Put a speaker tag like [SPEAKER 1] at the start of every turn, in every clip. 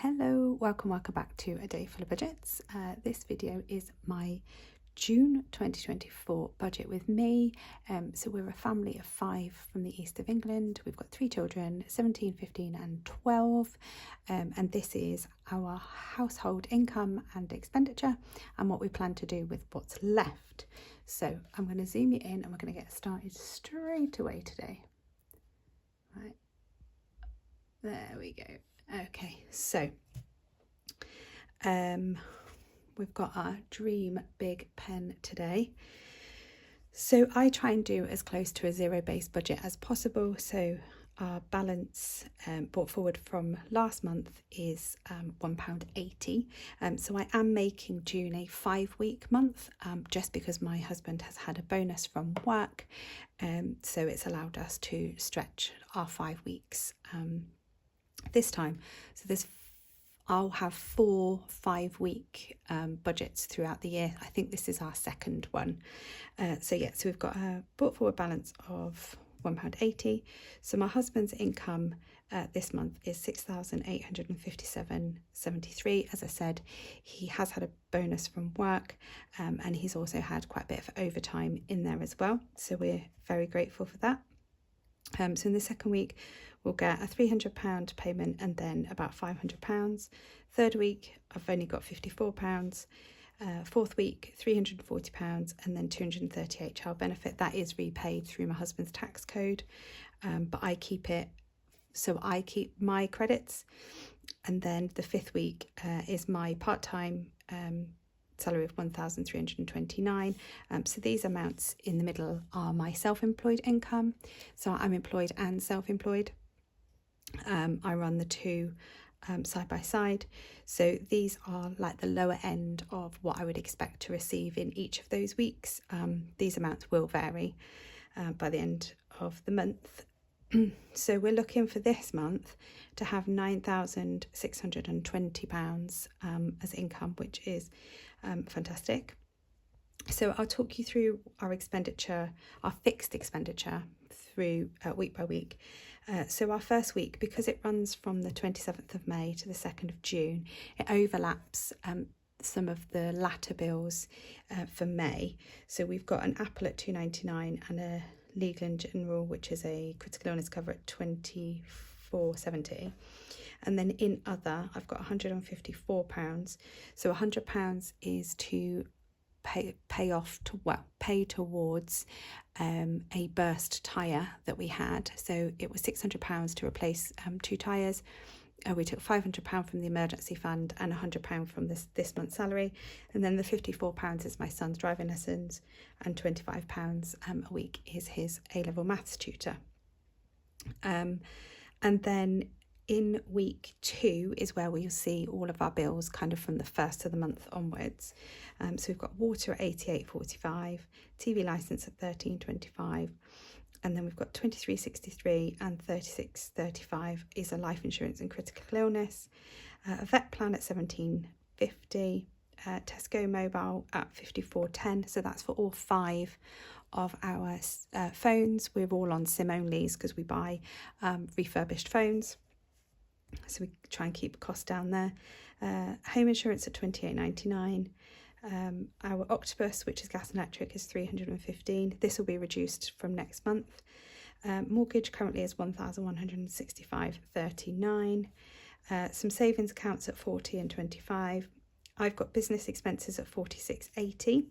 [SPEAKER 1] Hello, welcome back to A Day Full of Budgets. This video is my June 2024 budget with me. So we're a family of 5 from the east of England. We've got 3 children, 17, 15 and 12. And this is our household income and expenditure and what we plan to do with what's left. So I'm going to zoom you in and we're going to get started straight away today. Right, there we go. Okay, so we've got our dream big pen today. So I try and do as close to a zero-based budget as possible. So our balance brought forward from last month is £1.80. So I am making June a 5-week month just because my husband has had a bonus from work. So it's allowed us to stretch our 5 weeks this time. So I'll have 4 5-week budgets throughout the year. I think this is our second one. So we've got a brought forward balance of £1.80. So my husband's income this month is £6,857.73. As I said, he has had a bonus from work and he's also had quite a bit of overtime in there as well. So we're very grateful for that. So in the second week, we'll get a £300 payment and then about £500. Third week, I've only got £54. Fourth week, £340 and then 238 child benefit. That is repaid through my husband's tax code, but I keep it, so I keep my credits. And then the fifth week is my part-time salary of £1,329. So these amounts in the middle are my self-employed income. So I'm employed and self-employed. I run the two side by side. So these are like the lower end of what I would expect to receive in each of those weeks. These amounts will vary by the end of the month. So we're looking for this month to have £9,620 as income, which is fantastic. So I'll talk you through our expenditure, our fixed expenditure through week by week. So our first week, because it runs from the 27th of May to the 2nd of June, it overlaps some of the latter bills for May. So we've got an Apple at £2.99 and a Legal and General, which is a critical illness cover, at £24.70. And then in other, I've got £154. So £100 is to pay towards a burst tyre that we had. So it was £600 to replace 2 tyres. We took £500 from the emergency fund and £100 from this month's salary. And then the £54 is my son's driving lessons and £25 a week is his A-level maths tutor. And then in week 2 is where we'll see all of our bills kind of from the first of the month onwards. So we've got water at £88.45, TV licence at £13.25, and then we've got £23.63 and £36.35 is a life insurance and critical illness, a vet plan at £17.50, Tesco mobile at £54.10. So that's for all 5 of our phones. We're all on SIM onlys because we buy refurbished phones. So we try and keep costs down there. Home insurance at £28.99. Our Octopus, which is gas and electric, is £315. This will be reduced from next month. Mortgage currently is £1,165.39. Some savings accounts at £40 and £25. I've got business expenses at £46.80.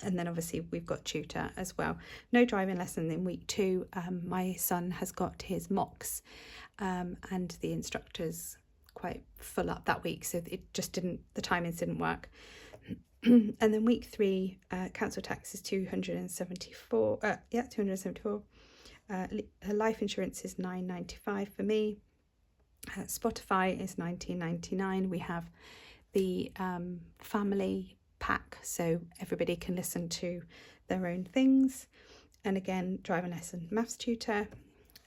[SPEAKER 1] And then obviously we've got tutor as well. No driving lesson in week 2. My son has got his mocks and the instructor's quite full up that week, so it just didn't, the timings didn't work. And then week 3, council tax is £274. Life insurance is £9.95 for me. Spotify is £19.99. We have the family pack, so everybody can listen to their own things. And again, driving lesson, maths tutor.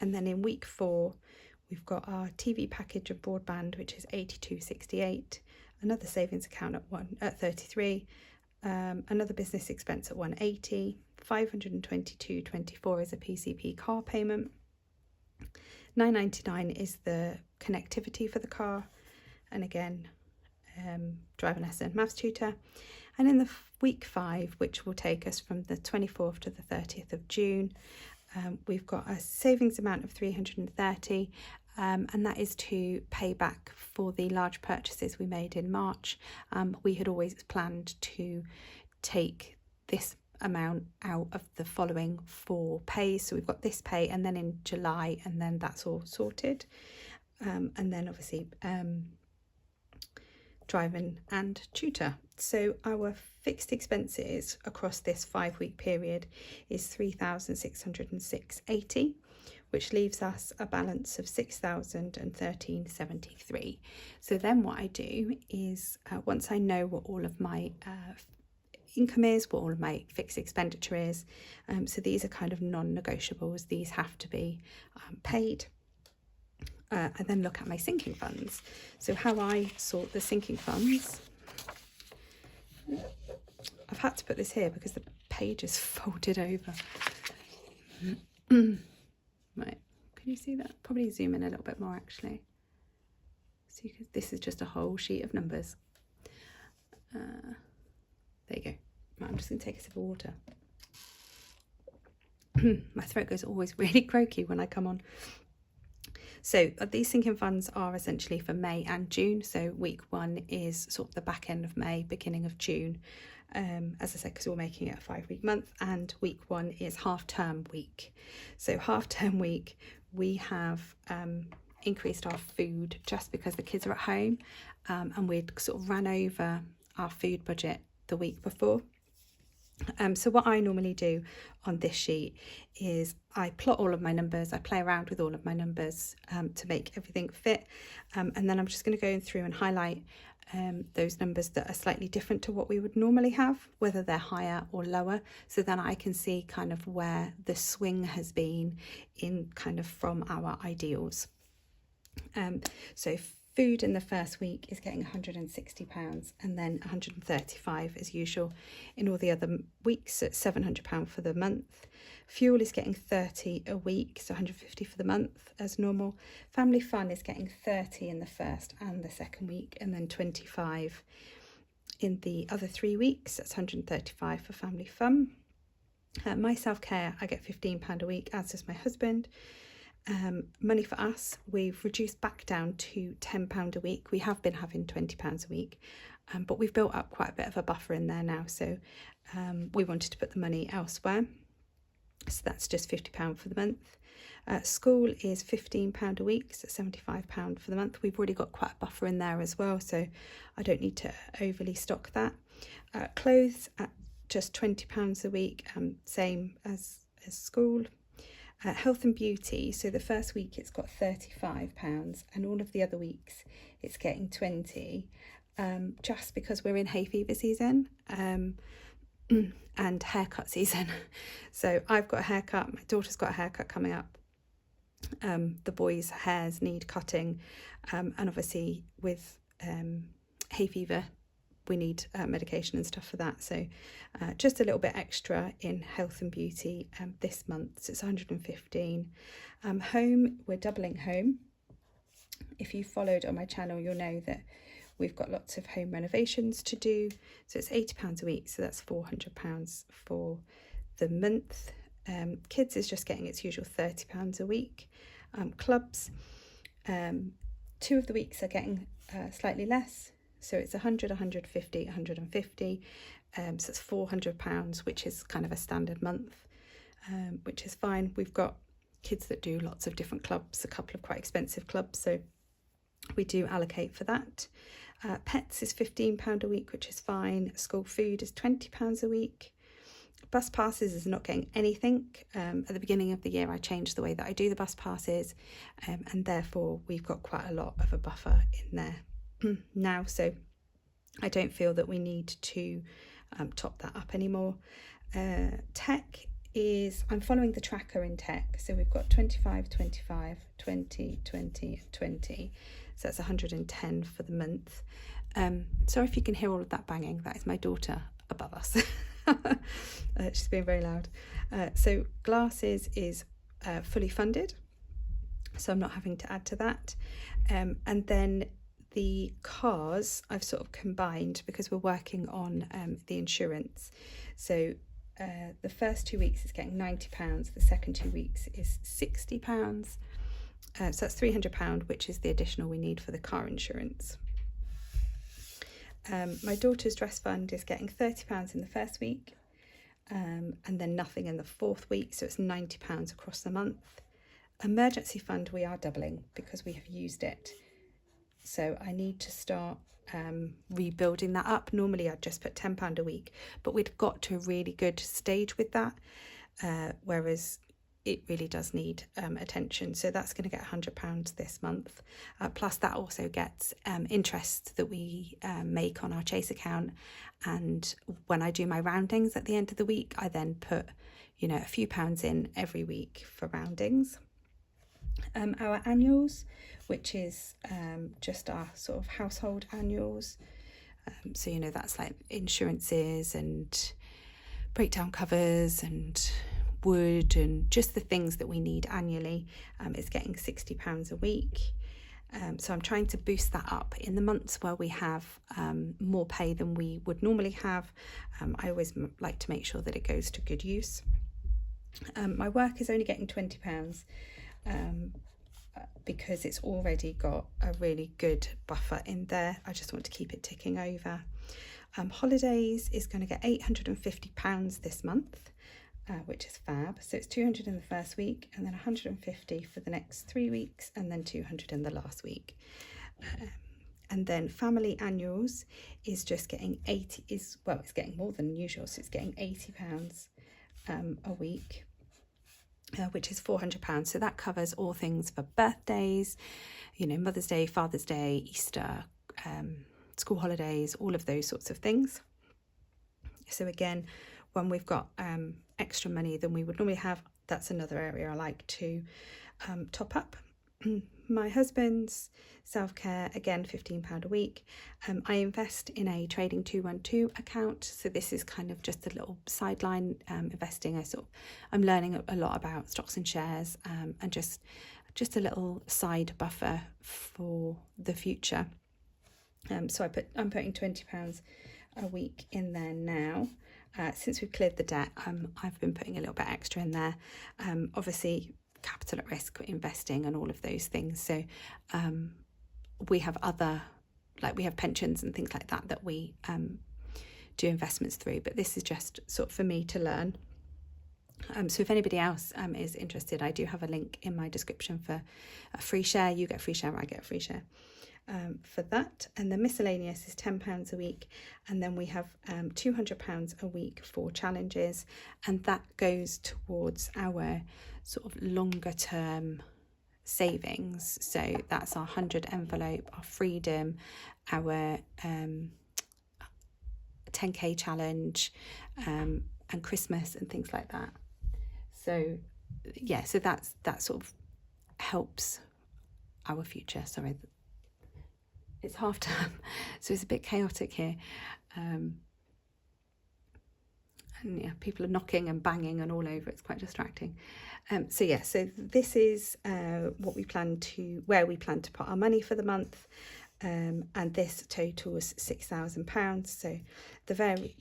[SPEAKER 1] And then in week 4, we've got our TV package of broadband, which is £82.68. Another savings account at £33. Another business expense at £180. £522.24 is a PCP car payment. £9.99 is the connectivity for the car. and again driving lesson, maths tutor. And in the week 5, which will take us from the 24th to the 30th of June, we've got a savings amount of 330, and that is to pay back for the large purchases we made in March. We had always planned to take this amount out of the following 4 pays, so we've got this pay and then in July, and then that's all sorted. And then obviously driving and tutor. So our fixed expenses across this 5-week period is 3,606.80, which leaves us a balance of 6,013.73. So then what I do is once I know what all of my income is, what all of my fixed expenditure is, so these are kind of non-negotiables, these have to be paid. I then look at my sinking funds. So how I sort the sinking funds, I've had to put this here because the page is folded over. Right, can you see that? Probably zoom in a little bit more actually. So you can, this is just a whole sheet of numbers. There you go. Right, I'm just going to take a sip of water. My throat goes always really croaky when I come on. So these sinking funds are essentially for May and June. So week 1 is sort of the back end of May, beginning of June. As I said, because we're making it a 5-week month, and week 1 is half-term week. So half-term week, we have increased our food just because the kids are at home, and we'd sort of ran over our food budget the week before. So what I normally do on this sheet is I plot all of my numbers, I play around with all of my numbers to make everything fit, and then I'm just going to go through and highlight those numbers that are slightly different to what we would normally have, whether they're higher or lower, so then I can see kind of where the swing has been in kind of from our ideals. So food in the first week is getting £160 and then £135 as usual. In all the other weeks, it's £700 for the month. Fuel is getting £30 a week, so £150 for the month as normal. Family fun is getting £30 in the first and the second week, and then £25 in the other 3 weeks. That's £135 for family fun. My self-care, I get £15 a week, as does my husband. Money for us, we've reduced back down to £10 a week. We have been having £20 a week, but we've built up quite a bit of a buffer in there now, so we wanted to put the money elsewhere, so that's just £50 for the month. School is £15 a week, so £75 for the month. We've already got quite a buffer in there as well, so I don't need to overly stock that. Clothes at just £20 a week, same as school. Health and beauty, so the first week it's got £35, and all of the other weeks it's getting £20, just because we're in hay fever season and haircut season. So I've got a haircut, my daughter's got a haircut coming up, the boys' hairs need cutting, and obviously with hay fever we need medication and stuff for that, so just a little bit extra in health and beauty this month, so it's 115. Home, we're doubling home. If you followed on my channel, you'll know that we've got lots of home renovations to do, so it's £80 a week, so that's £400 for the month. Kids is just getting its usual £30 a week. Clubs, 2 of the weeks are getting slightly less, so it's 100, 150, 150, so it's £400, which is kind of a standard month, which is fine. We've got kids that do lots of different clubs, a couple of quite expensive clubs, so we do allocate for that. Pets is £15 a week, which is fine. School food is £20 a week. Bus passes is not getting anything. At the beginning of the year I changed the way that I do the bus passes, and therefore we've got quite a lot of a buffer in there now, so I don't feel that we need to top that up anymore. Tech is, I'm following the tracker in tech, so we've got 25, 25, 20, 20 and 20, so that's 110 for the month. Sorry if you can hear all of that banging, that is my daughter above us. She's being very loud. So glasses is fully funded, so I'm not having to add to that, and then the cars I've sort of combined because we're working on the insurance. So the first 2 weeks is getting £90, the second 2 weeks is £60. So that's £300, which is the additional we need for the car insurance. My daughter's dress fund is getting £30 in the first week, and then nothing in the fourth week, so it's £90 across the month. Emergency fund we are doubling because we have used it, so I need to start rebuilding that up. Normally I'd just put £10 a week, but we'd got to a really good stage with that, whereas it really does need attention. So that's going to get £100 this month. Plus that also gets interest that we make on our Chase account. And when I do my roundings at the end of the week, I then put, you know, a few pounds in every week for roundings. Our annuals, which is just our sort of household annuals. So, you know, that's like insurances and breakdown covers and wood and just the things that we need annually, is getting £60 a week. So I'm trying to boost that up in the months where we have more pay than we would normally have. I always like to make sure that it goes to good use. My work is only getting £20 because it's already got a really good buffer in there. I just want to keep it ticking over. Holidays is going to get £850 this month, which is fab. So it's 200 in the first week, and then 150 for the next 3 weeks, and then 200 in the last week. And then family annuals is just getting it's getting more than usual, so it's getting £80 a week, which is £400. So that covers all things for birthdays, you know, Mother's Day, Father's Day, Easter, school holidays, all of those sorts of things. So again, when we've got extra money than we would normally have, that's another area I like to top up. My husband's self-care, again, £15 a week. I invest in a Trading 212 account, so this is kind of just a little sideline investing. I'm learning a lot about stocks and shares, and just a little side buffer for the future. So I'm putting £20 a week in there now. Since we've cleared the debt, I've been putting a little bit extra in there. Obviously, capital at risk, investing and all of those things. So we have we have pensions and things like that we do investments through. But this is just sort of for me to learn. So if anybody else is interested, I do have a link in my description for a free share. You get a free share, I get a free share. For that, and the miscellaneous is £10 a week, and then we have £200 a week for challenges, and that goes towards our sort of longer term savings. So that's our 100 envelope, our freedom, our 10k challenge, and Christmas and things like that. So yeah, so that sort of helps our future. Sorry, it's half term, so it's a bit chaotic here. And yeah, people are knocking and banging and all over. It's quite distracting. So this is where we plan to put our money for the month. And this totals £6,000. So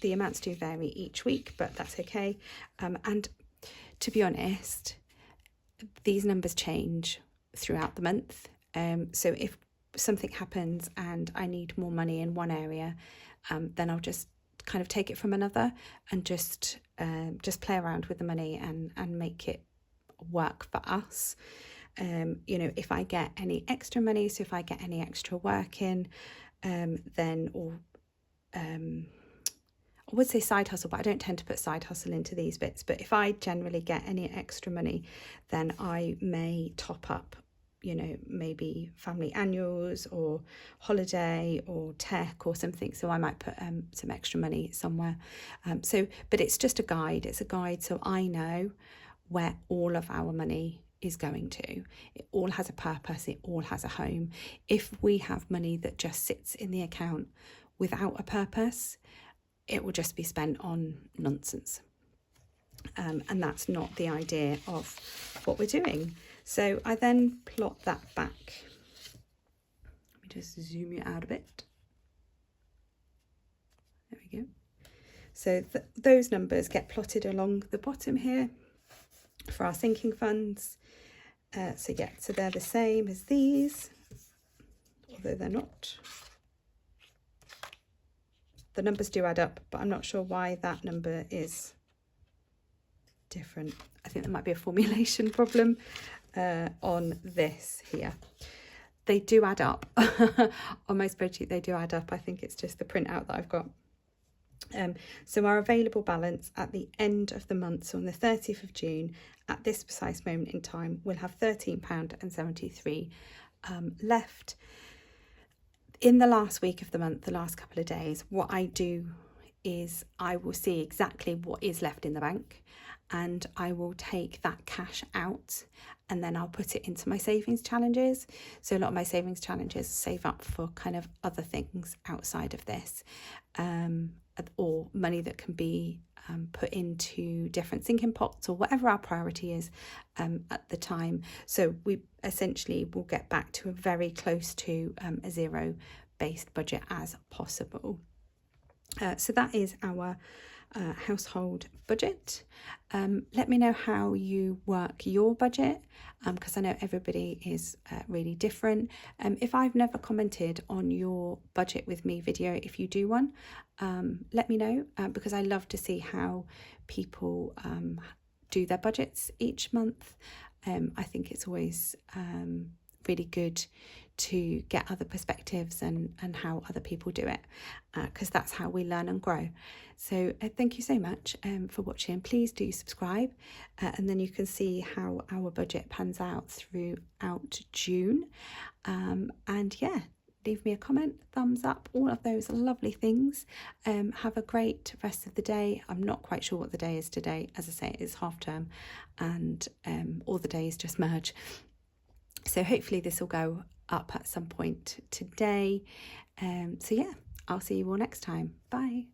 [SPEAKER 1] the amounts do vary each week, but that's okay. And to be honest, these numbers change throughout the month. So if something happens and I need more money in one area, then I'll just kind of take it from another and just play around with the money and make it work for us. You know, if I get any extra money, so if I get any extra work in, then I would say side hustle, but I don't tend to put side hustle into these bits. But if I generally get any extra money, then I may top up, you know, maybe family annuals or holiday or tech or something. So I might put some extra money somewhere. But it's just a guide. It's a guide so I know where all of our money is going to. It all has a purpose. It all has a home. If we have money that just sits in the account without a purpose, it will just be spent on nonsense. And that's not the idea of what we're doing. So I then plot that back. Let me just zoom you out a bit. There we go. So those numbers get plotted along the bottom here for our sinking funds. So yeah, so they're the same as these, although they're not. The numbers do add up, but I'm not sure why that number is different. I think there might be a formulation problem on this here. They do add up. On my spreadsheet, they do add up. I think it's just the printout that I've got. So our available balance at the end of the month, so on the 30th of June, at this precise moment in time, we'll have £13.73 left. In the last week of the month, the last couple of days, what I do is I will see exactly what is left in the bank, and I will take that cash out and then I'll put it into my savings challenges. So a lot of my savings challenges save up for kind of other things outside of this, or money that can be put into different sinking pots or whatever our priority is at the time. So we essentially will get back to a very close to a zero-based budget as possible. So that is our household budget. Let me know how you work your budget, because I know everybody is really different. If I've never commented on your budget with me video, if you do one, let me know, because I love to see how people do their budgets each month. I think it's always really good to get other perspectives and how other people do it, because that's how we learn and grow. So thank you so much for watching. Please do subscribe, and then you can see how our budget pans out throughout June. And yeah, leave me a comment, thumbs up, all of those lovely things. Have a great rest of the day. I'm not quite sure what the day is today. As I say, it is half term, and all the days just merge. So hopefully this will go up at some point today. So yeah, I'll see you all next time. Bye.